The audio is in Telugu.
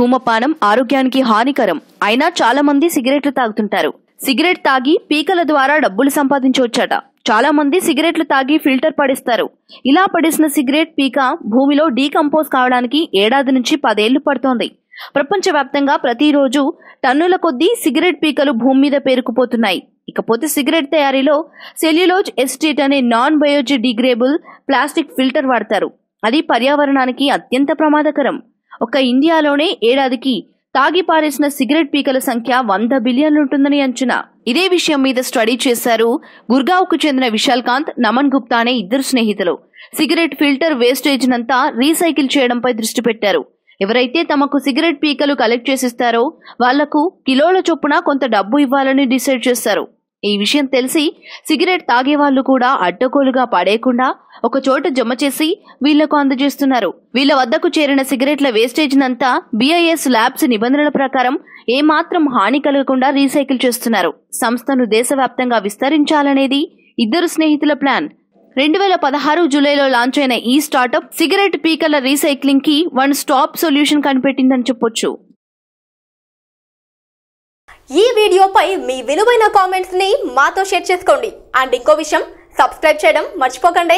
ధూమపానం ఆరోగ్యానికి హానికరం. అయినా చాలా మంది సిగరెట్లు తాగుతుంటారు. సిగరెట్ తాగి పీకల ద్వారా డబ్బులు సంపాదించవచ్చట. చాలా మంది సిగరెట్లు తాగి ఫిల్టర్ పడిస్తారు. ఇలా పడేసిన సిగరెట్ పీక భూమిలో డీకంపోజ్ కావడానికి ఏడాది నుంచి 10 ఏళ్లు పడుతోంది. ప్రపంచవ్యాప్తంగా ప్రతిరోజు టన్నుల కొద్దీ సిగరెట్ పీకలు భూమి మీద పేరుకుపోతున్నాయి. ఇకపోతే సిగరెట్ తయారీలో సెల్యులోజ్ ఎస్టేట్ అనే నాన్ బయోడిగ్రేడబుల్ ప్లాస్టిక్ ఫిల్టర్ వాడతారు. అది పర్యావరణానికి అత్యంత ప్రమాదకరం. ఒక్క ఇండియాలోనే ఏడాదికి తాగి పారేసిన సిగరెట్ పీకల సంఖ్య 100 బిలియన్లుంటుందని అంచనా. ఇదే విషయం మీద స్టడీ చేశారు గుర్గావ్కు చెందిన విశాల్ కాంత్, నమన్ గుప్తా అనే ఇద్దరు స్నేహితులు. సిగరెట్ ఫిల్టర్ వేస్టేజ్ నంతా రీసైకిల్ చేయడంపై దృష్టి పెట్టారు. ఎవరైతే తమకు సిగరెట్ పీకలు కలెక్ట్ చేసిస్తారో వాళ్లకు కిలోల చొప్పున కొంత డబ్బు ఇవ్వాలని డిసైడ్ చేశారు. ఈ విషయం తెలిసి సిగరెట్ తాగే వాళ్లు కూడా అడ్డగోలుగా పడేయకుండా ఒక చోట జమ చేసి వీళ్లకు అందజేస్తున్నారు. వీళ్ల వద్దకు చేరిన సిగరెట్ల వేస్టేజ్ నంతా BIS ల్యాబ్స్ నిబంధనల ప్రకారం ఏమాత్రం హాని కలగకుండా రీసైకిల్ చేస్తున్నారు. సంస్థను దేశవ్యాప్తంగా విస్తరించాలనేది ఇద్దరు స్నేహితుల ప్లాన్. 2016 జూలైలో లాంచ్ అయిన ఈ స్టార్టప్ సిగరెట్ పీకల రీసైక్లింగ్ కి వన్ స్టాప్ సొల్యూషన్ కనిపెట్టిందని చెప్పొచ్చు. ఈ వీడియోపై మీ విలువైన కామెంట్స్ ని మాతో షేర్ చేసుకోండి. అండ్ ఇంకో విషయం, సబ్స్క్రైబ్ చేయడం మర్చిపోకండి.